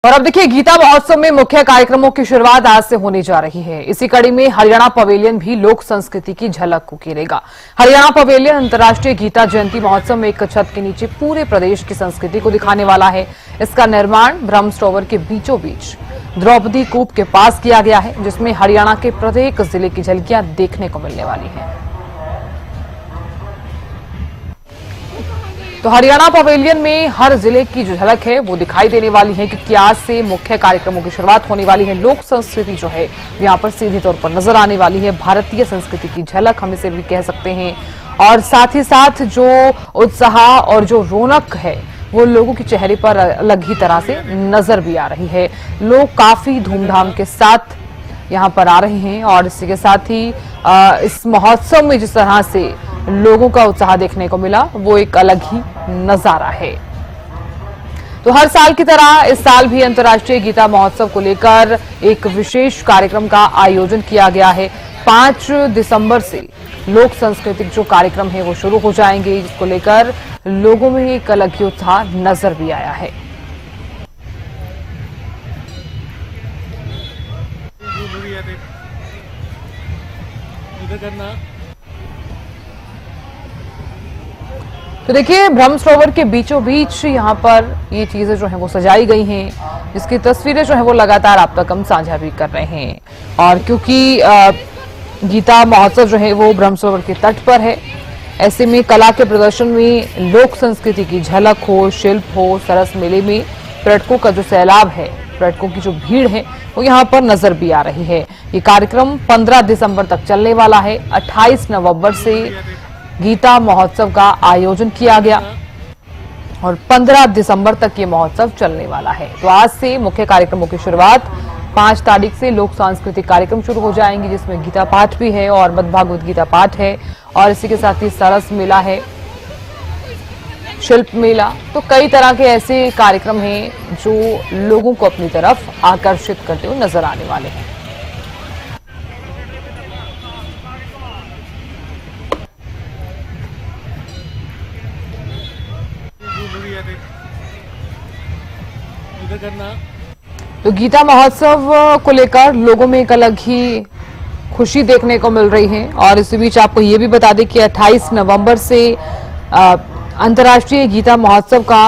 और अब देखिए, गीता महोत्सव में मुख्य कार्यक्रमों की शुरुआत आज से होने जा रही है। इसी कड़ी में हरियाणा पवेलियन भी लोक संस्कृति की झलक को उकेरेगा। हरियाणा पवेलियन अंतर्राष्ट्रीय गीता जयंती महोत्सव में एक छत के नीचे पूरे प्रदेश की संस्कृति को दिखाने वाला है। इसका निर्माण ब्रह्म सरोवर के बीचों बीच द्रौपदी कूप के पास किया गया है, जिसमें हरियाणा के प्रत्येक जिले की झलकियां देखने को मिलने वाली है। तो हरियाणा पवेलियन में हर जिले की जो झलक है वो दिखाई देने वाली है, क्योंकि आज से मुख्य कार्यक्रमों की शुरुआत होने वाली है। लोक संस्कृति जो है यहाँ पर सीधे तौर पर नजर आने वाली है। भारतीय संस्कृति की झलक हम इसे भी कह सकते हैं। और साथ ही साथ जो उत्साह और जो रौनक है वो लोगों के चेहरे पर अलग ही तरह से नजर भी आ रही है। लोग काफी धूमधाम के साथ यहाँ पर आ रहे हैं और इसी के साथ ही इस महोत्सव में जिस तरह से लोगों का उत्साह देखने को मिला वो एक अलग ही नजारा है। तो हर साल की तरह इस साल भी अंतर्राष्ट्रीय गीता महोत्सव को लेकर एक विशेष कार्यक्रम का आयोजन किया गया है। 5 दिसंबर से लोक सांस्कृतिक जो कार्यक्रम है वो शुरू हो जाएंगे, जिसको लेकर लोगों में एक अलग ही उत्साह नजर भी आया है। तो देखिए, ब्रह्म सरोवर के बीचों बीच यहाँ पर ये चीजें जो है वो सजाई गई हैं, जिसकी तस्वीरें जो है वो लगातार आप तक हम साझा भी कर रहे हैं। और क्योंकि गीता महोत्सव जो है वो ब्रह्म सरोवर के तट पर है, ऐसे में कला के प्रदर्शन में लोक संस्कृति की झलक हो, शिल्प हो, सरस मेले में पर्यटकों का जो सैलाब है, पर्यटकों की जो भीड़ है वो यहाँ पर नजर भी आ रही है। ये कार्यक्रम 15 दिसंबर तक चलने वाला है। 28 नवंबर से गीता महोत्सव का आयोजन किया गया और 15 दिसंबर तक ये महोत्सव चलने वाला है। तो आज से मुख्य कार्यक्रमों की शुरुआत 5 तारीख से लोक सांस्कृतिक कार्यक्रम शुरू हो जाएंगे, जिसमें गीता पाठ भी है और मद्भागवत गीता पाठ है और इसी के साथ ही सरस मेला है, शिल्प मेला। तो कई तरह के ऐसे कार्यक्रम हैं जो लोगों को अपनी तरफ आकर्षित करते हुए नजर आने वाले हैं। तो गीता महोत्सव को लेकर लोगों में एक अलग ही खुशी देखने को मिल रही है। और इसी बीच आपको ये भी बता दें कि 28 नवंबर से अंतर्राष्ट्रीय गीता महोत्सव का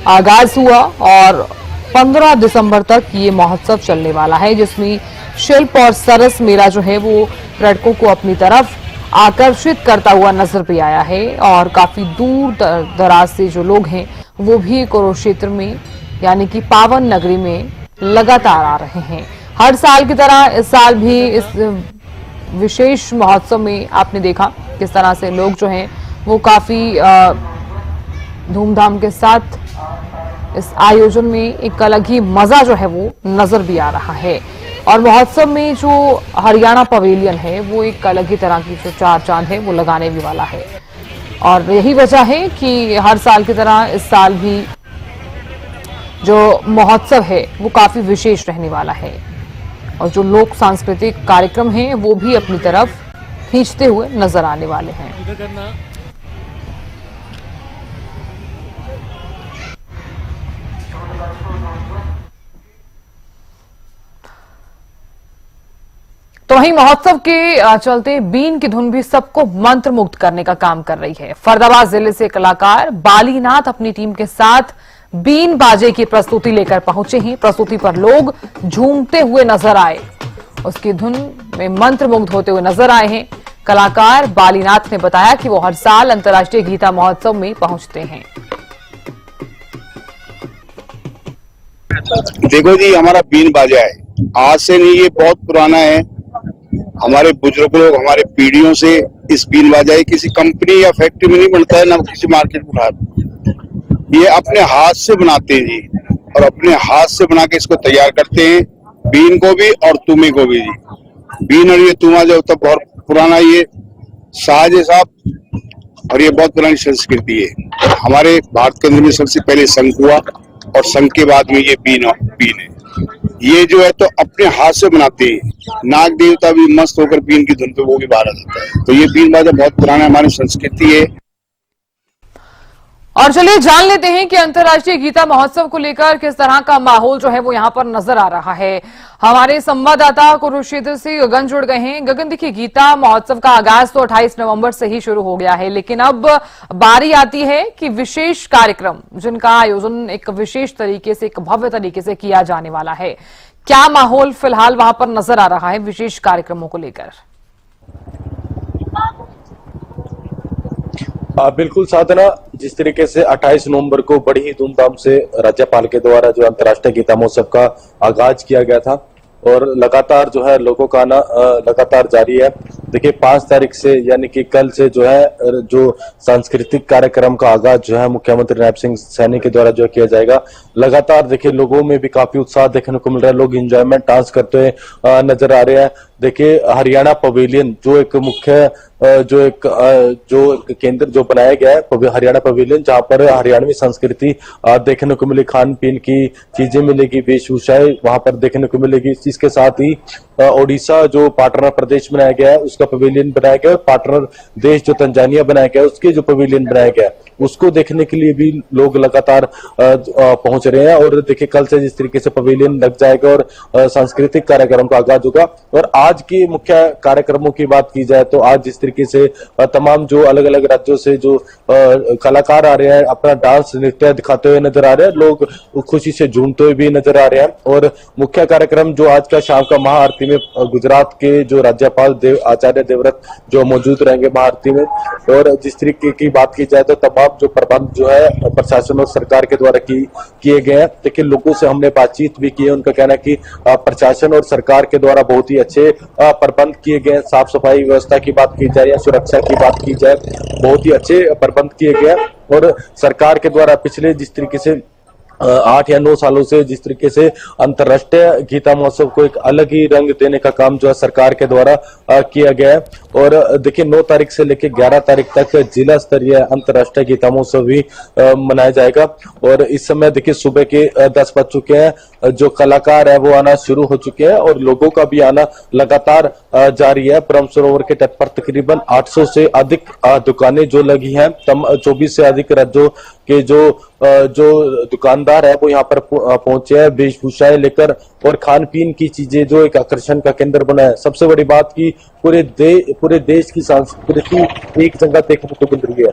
आगाज हुआ और 15 दिसंबर तक ये महोत्सव चलने वाला है, जिसमें शिल्प और सरस मेला जो है वो पर्यटकों को अपनी तरफ आकर्षित करता हुआ नजर भी आया है। और काफी दूर दराज से जो लोग हैं वो भी कुरुक्षेत्र में यानी कि पावन नगरी में लगातार आ रहे हैं। हर साल की तरह इस साल भी इस विशेष महोत्सव में आपने देखा किस तरह से लोग जो हैं वो काफी धूमधाम के साथ इस आयोजन में एक अलग ही मजा जो है वो नजर भी आ रहा है। और महोत्सव में जो हरियाणा पवेलियन है वो एक अलग ही तरह की जो चार चांद है वो लगाने भी वाला है। और यही वजह है कि हर साल की तरह इस साल भी जो महोत्सव है वो काफी विशेष रहने वाला है और जो लोक सांस्कृतिक कार्यक्रम हैं वो भी अपनी तरफ खींचते हुए नजर आने वाले हैं। तो वहीं महोत्सव के चलते बीन की धुन भी सबको मंत्रमुग्ध करने का काम कर रही है। फरीदाबाद जिले से कलाकार बालीनाथ अपनी टीम के साथ बीन बाजे की प्रस्तुति लेकर पहुंचे हैं। प्रस्तुति पर लोग झूमते हुए नजर आए, उसकी धुन में मंत्रमुग्ध होते हुए नजर आए हैं। कलाकार बालीनाथ ने बताया कि वो हर साल अंतर्राष्ट्रीय गीता महोत्सव में पहुंचते हैं। देखो जी, हमारा बीन बाजा है, आज से नहीं, ये बहुत पुराना है। हमारे बुजुर्ग लोग हमारे पीढ़ियों से इस बीन बाजा है किसी कंपनी या फैक्ट्री में नहीं बनता है, ना किसी मार्केट में उठा, ये अपने हाथ से बनाते हैं जी, और अपने हाथ से बना के इसको तैयार करते हैं, बीन को भी और तुमे को भी जी। बीन और ये तुमा जो तो बहुत पुराना ये साज है साहब, और ये बहुत पुरानी संस्कृति है। हमारे भारत के अंदर में सबसे पहले शंख हुआ और शंख के बाद में ये बीन है। ये जो है तो अपने हाथ से बनाते हैं। नाग देवता भी मस्त होकर बीन की धुन पे वो भी बाहर आ जाता है। तो ये बीन बाजा बहुत पुराना हमारी संस्कृति है। और चलिए जान लेते हैं कि अंतर्राष्ट्रीय गीता महोत्सव को लेकर किस तरह का माहौल जो है वो यहाँ पर नजर आ रहा है। हमारे संवाददाता कुरुक्षेत्र से गगन जुड़ गए हैं। गगन, देखिए गीता महोत्सव का आगाज तो 28 नवंबर से ही शुरू हो गया है, लेकिन अब बारी आती है कि विशेष कार्यक्रम जिनका आयोजन एक विशेष तरीके से, एक भव्य तरीके से किया जाने वाला है। क्या माहौल फिलहाल वहां पर नजर आ रहा है विशेष कार्यक्रमों को लेकर? बिल्कुल साधना, जिस तरीके से 28 नवंबर को बड़ी ही धूमधाम से राज्यपाल के द्वारा जो अंतर्राष्ट्रीय गीता महोत्सव का आगाज किया गया था और लगातार जो है लोगों का आना लगातार जारी है। देखिए 5 तारीख से यानी कि कल से जो है जो सांस्कृतिक कार्यक्रम का आगाज जो है मुख्यमंत्री नायब सिंह सैनी के द्वारा जो किया जाएगा। लगातार देखिए लोगों में भी काफी उत्साह देखने को मिल रहा है, लोग एंजॉयमेंट डांस करते हुए नजर आ रहे हैं। देखिए हरियाणा पवेलियन जो एक मुख्य जो एक केंद्र जो बनाया गया है हरियाणा पवेलियन, जहां पर हरियाणवी संस्कृति देखने को मिली, खान पीन की चीजें मिलेगी, वेशभूषाएं वहां पर देखने को मिलेगी। इसके साथ ही ओडिशा जो पार्टनर प्रदेश बनाया गया है उसका पवेलियन बनाया गया है, पार्टनर देश जो तंजानिया बनाया गया है उसके जो पवेलियन बनाया गया है उसको देखने के लिए भी लोग लगातार पहुंच रहे हैं। और देखिए कल से जिस तरीके से पवेलियन लग जाएगा और सांस्कृतिक कार्यक्रम का आगाज होगा। और आज के मुख्य कार्यक्रमों की बात की जाए तो आज जिस तरीके से तमाम जो अलग अलग राज्यों से जो कलाकार आ रहे हैं अपना डांस नृत्य दिखाते हुए नजर आ रहे हैं, लोग खुशी से झूमते हुए भी नजर आ रहे हैं। और मुख्य कार्यक्रम जो आज का शाम का महाआरती में गुजरात के जो राज्यपाल आचार्य देवव्रत जो मौजूद रहेंगे महाआरती में। और जिस तरीके की बात की जाए तो तमाम जो प्रबंध जो है प्रशासन और सरकार के द्वारा किए गए हैं। देखिए लोगों से हमने बातचीत भी की है, उनका कहना है कि प्रशासन और सरकार के द्वारा बहुत ही अच्छे प्रबंध किए गए। साफ सफाई व्यवस्था की बात की जाए या सुरक्षा की बात की जाए, बहुत ही अच्छे प्रबंध किए गए। और सरकार के द्वारा पिछले जिस तरीके से 8 या 9 सालों से जिस तरीके से अंतर्राष्ट्रीय गीता महोत्सव को एक अलग ही रंग देने का काम जो है सरकार के द्वारा किया गया है। और देखिए 9 तारीख से लेकर 11 तारीख तक जिला स्तरीय अंतर्राष्ट्रीय गीता महोत्सव भी मनाया जाएगा। और इस समय देखिए सुबह के 10 बज चुके हैं, जो कलाकार है वो आना शुरू हो चुके हैं और लोगों का भी आना लगातार जारी है। ब्रह्म सरोवर के तट पर तकरीबन 800 से अधिक दुकानें जो लगी हैं, 24 से अधिक राज्यों के जो दुकानदार है वो यहाँ पर पहुंचे हैं वेशभूषाएं लेकर और खान पीन की चीजें जो एक आकर्षण का केंद्र बना है। सबसे बड़ी बात की पूरे देश की संस्कृति एक जगह देखने को मिल रही है।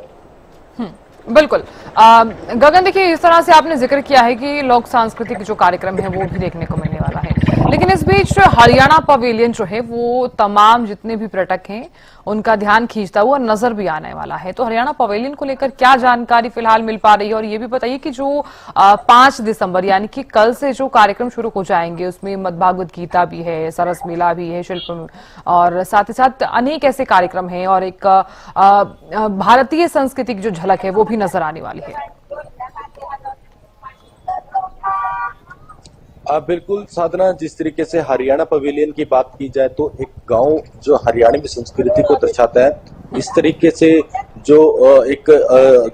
बिल्कुल गगन, देखिए इस तरह से आपने जिक्र किया है कि लोक सांस्कृतिक जो कार्यक्रम है वो भी देखने को मिलने वाला है, लेकिन इस बीच हरियाणा पवेलियन जो है वो तमाम जितने भी पर्यटक हैं उनका ध्यान खींचता हुआ नजर भी आने वाला है। तो हरियाणा पवेलियन को लेकर क्या जानकारी फिलहाल मिल पा रही है? और ये भी बताइए कि जो 5 दिसंबर यानी कि कल से जो कार्यक्रम शुरू हो जाएंगे उसमें मद्भागवत गीता भी है, सरस मेला भी है, शिल्प और साथ ही साथ अनेक ऐसे कार्यक्रम हैं और एक भारतीय संस्कृति की जो झलक है वो भी नजर आने वाली है। बिल्कुल साधना, जिस तरीके से हरियाणा पवेलियन की बात की जाए तो एक गांव जो हरियाणवी संस्कृति को दर्शाता है, इस तरीके से जो एक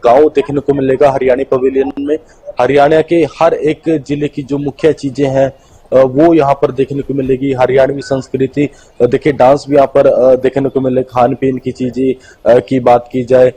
गांव देखने को मिलेगा हरियाणा पवेलियन में। हरियाणा के हर एक जिले की जो मुख्य चीजें हैं वो यहाँ पर देखने को मिलेगी। हरियाणवी संस्कृति देखिए डांस भी यहाँ पर देखने को मिले, खान पीन की चीजें की बात की जाए,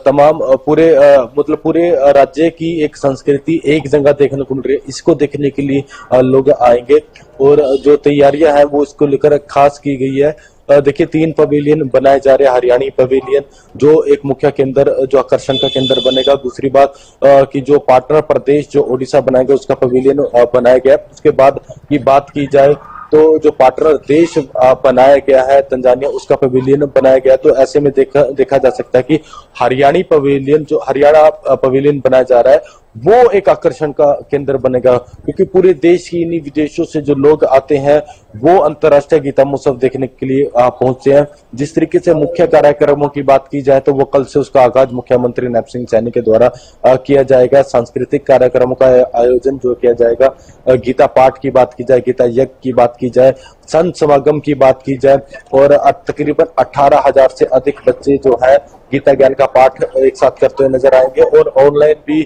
तमाम पूरे राज्य की एक संस्कृति एक जगह देखने को मिल रही है। इसको देखने के लिए लोग आएंगे और जो तैयारियां हैं वो इसको लेकर खास की गई है। देखिए 3 पवेलियन बनाए जा रहे हैं। हरियाणी पवेलियन जो एक मुख्य केंद्र जो आकर्षण का केंद्र बनेगा। दूसरी बात कि जो पार्टनर प्रदेश जो ओडिशा बनाएगा उसका पवेलियन बनाया गया। उसके बाद की बात की जाए तो जो पार्टनर देश बनाया गया है तंजानिया, उसका पवेलियन बनाया गया। तो ऐसे में देखा जा सकता है कि हरियाणा पवेलियन बनाया जा रहा है वो एक आकर्षण का केंद्र बनेगा, क्योंकि पूरे देश की इन्हीं विदेशों से जो लोग आते हैं वो अंतर्राष्ट्रीय गीता महोत्सव देखने के लिए पहुंचते हैं। जिस तरीके से मुख्य कार्यक्रमों की बात की जाए तो वो कल से उसका आगाज मुख्यमंत्री नायब सिंह सैनी के द्वारा किया जाएगा। सांस्कृतिक कार्यक्रमों का आयोजन जो किया जाएगा, गीता पाठ की बात की जाए, गीता यज्ञ की बात की जाए, संत समागम की बात की जाए और तकरीबन 18,000 से अधिक बच्चे जो है गीता ज्ञान का पाठ एक साथ करते हुए नजर आएंगे। और ऑनलाइन भी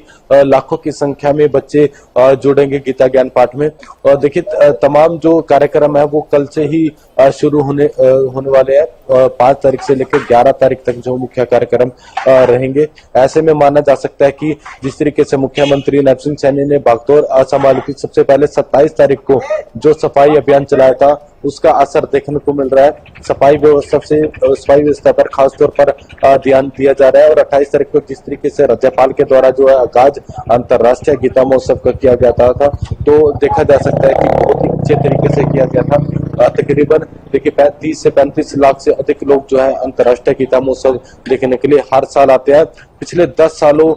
लाखों की संख्या में बच्चे जुड़ेंगे गीता ज्ञान पाठ में। और देखिए तमाम जो कार्यक्रम है वो कल से ही शुरू होने वाले हैं। 5 तारीख से लेकर 11 तारीख तक जो मुख्य कार्यक्रम रहेंगे। ऐसे में माना जा सकता है कि जिस तरीके से मुख्यमंत्री नैब सिंह सैनी ने बागडोर संभाली थी, सबसे पहले 27 तारीख को जो सफाई अभियान चलाया था उसका असर देखने को मिल रहा है। सफाई व्यवस्था पर खासतौर पर ध्यान दिया जा रहा है। और 28 तारीख को जिस तरीके से राज्यपाल के द्वारा जो है आगाज अंतर्राष्ट्रीय गीता महोत्सव का किया गया था, तो देखा जा सकता है कि बहुत ही अच्छे तरीके से किया गया था। तकरीबन देखिए 30 से 35 लाख से अधिक लोग जो है अंतर्राष्ट्रीय गीता महोत्सव देखने के लिए हर साल आते हैं। पिछले 10 सालों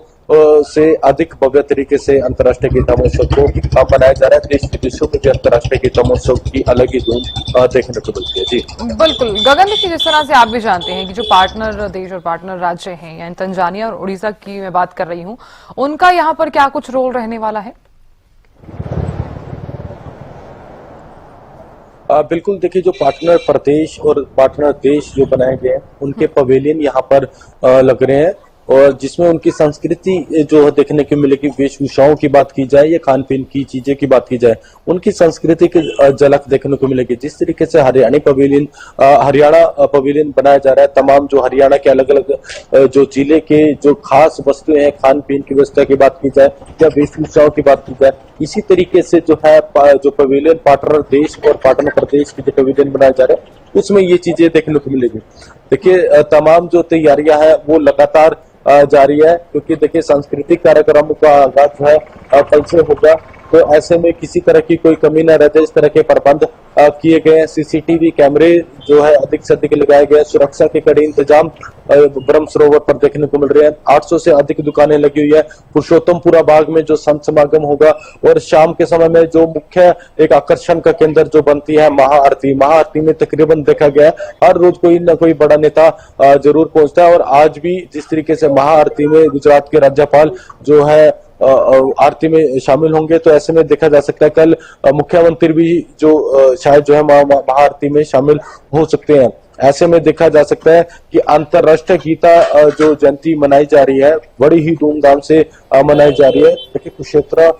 से अधिक भव्य तरीके से अंतर्राष्ट्रीय गीता महोत्सव को मनाया जा रहा है। देश विदेशों में भी अंतर्राष्ट्रीय गीता महोत्सव की अलग ही धूम देखने को मिलती है। जी बिल्कुल गगन, देखिए जिस तरह से आप भी जानते हैं कि जो पार्टनर देश और पार्टनर राज्य हैं, यानी तंजानिया और उड़ीसा की मैं बात कर रही हूँ, उनका यहाँ पर क्या कुछ रोल रहने वाला है? बिल्कुल, देखिए जो पार्टनर प्रदेश और पार्टनर देश जो बनाए गए हैं उनके पवेलियन यहाँ पर लग रहे हैं, और जिसमें उनकी संस्कृति जो देखने को मिलेगी, वेशभूषाओं की बात की जाए या खान पीन की चीजें की बात की जाए, उनकी संस्कृति की झलक देखने को मिलेगी। जिस तरीके से हरियाणा पवेलियन बनाया जा रहा है, तमाम जो हरियाणा के अलग अलग जो जिले के जो खास वस्तुएं हैं, खान पीन की व्यवस्था की बात की जाए या वेशभूषाओं की बात की जाए, इसी तरीके से जो है जो पवेलियन पार्टनर देश और पार्टनर प्रदेश के जो पवेलियन बनाए जा रहे हैं उसमें ये चीजें देखने को मिलेगी। देखिए तमाम जो तैयारियां हैं वो लगातार जारी है, क्योंकि देखिए सांस्कृतिक कार्यक्रम का आगाज जो है कल से होगा, तो ऐसे में किसी तरह की कोई कमी न रहते इस तरह के प्रबंध किए गए हैं। सीसीटीवी कैमरे जो है अधिक से अधिक लगाए गए हैं। सुरक्षा के कड़े इंतजाम ब्रह्म सरोवर पर देखने को मिल रहे हैं। 800 से अधिक दुकानें लगी हुई है। पुरुषोत्तमपुरा बाग में जो संत समागम होगा, और शाम के समय में जो मुख्य एक आकर्षण का केंद्र जो बनती है महाआरती में तकरीबन देखा गया है हर रोज कोई न कोई बड़ा नेता जरूर पहुंचता है। और आज भी जिस तरीके से महाआरती में गुजरात के राज्यपाल जो है आरती में शामिल होंगे, तो ऐसे में देखा जा सकता है कल मुख्यमंत्री भी जो शायद जो है महाआरती में शामिल हो सकते हैं। ऐसे में देखा जा सकता है कि अंतर्राष्ट्रीय गीता जो जयंती मनाई जा रही है बड़ी ही धूमधाम से मनाई जा रही है। देखिए कुरुक्षेत्र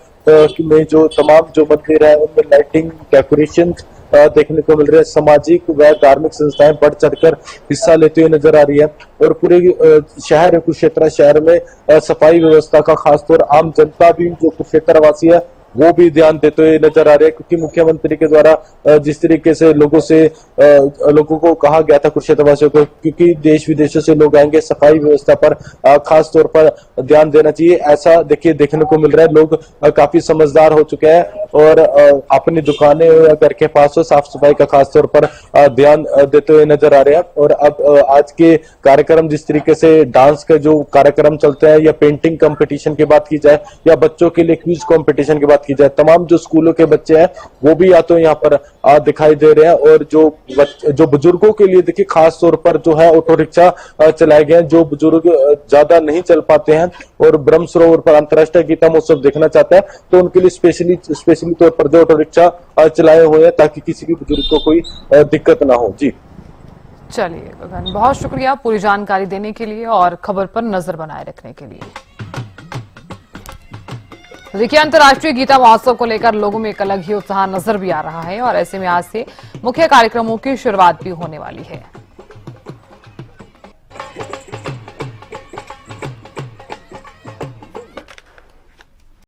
में जो तमाम जो मंदिर है उनमें लाइटिंग, डेकोरेशन देखने को मिल रही है। सामाजिक व धार्मिक संस्थाएं बढ़ चढ़कर हिस्सा लेते हुए नजर आ रही है, और पूरे शहर कुरुक्षेत्र शहर में सफाई व्यवस्था का खासतौर आम जनता भी जो कुरुक्षेत्र वासी है वो भी ध्यान देते हुए नजर आ रहे हैं, क्योंकि मुख्यमंत्री के द्वारा जिस तरीके से लोगों को कहा गया था कुरुक्षेत्र वासियों को, क्योंकि देश विदेशों से लोग आएंगे, सफाई व्यवस्था पर खास तौर पर ध्यान देना चाहिए। ऐसा देखने को मिल रहा है। लोग काफी समझदार हो चुके हैं और अपनी दुकानें या घर के पास हो साफ सफाई का खास तौर पर ध्यान देते हुए नजर आ रहे हैं। और अब आज के कार्यक्रम जिस तरीके से डांस का जो कार्यक्रम चलते हैं, या पेंटिंग कंपटीशन की बात की जाए, या बच्चों के लिए क्विज कंपटीशन की बात की जाए, तमाम जो स्कूलों के बच्चे हैं वो भी या तो यहाँ पर दिखाई दे रहे हैं। और जो बुजुर्गों के लिए देखिए खास तौर पर जो है ऑटो रिक्शा चलाए गए हैं। जो बुजुर्ग ज्यादा नहीं चल पाते हैं और ब्रह्म सरोवर पर अंतर्राष्ट्रीय गीता महोत्सव देखना चाहते हैं, तो उनके लिए स्पेशली तौर पर जो ऑटो रिक्शा चलाए हुए हैं, ताकि किसी भी बुजुर्ग को कोई दिक्कत ना हो। जी चलिए गगन, बहुत शुक्रिया पूरी जानकारी देने के लिए और खबर पर नजर बनाए रखने के लिए। देखिए अंतर्राष्ट्रीय गीता महोत्सव को लेकर लोगों में एक अलग ही उत्साह नजर भी आ रहा है, और ऐसे में आज से मुख्य कार्यक्रमों की शुरुआत भी होने वाली है।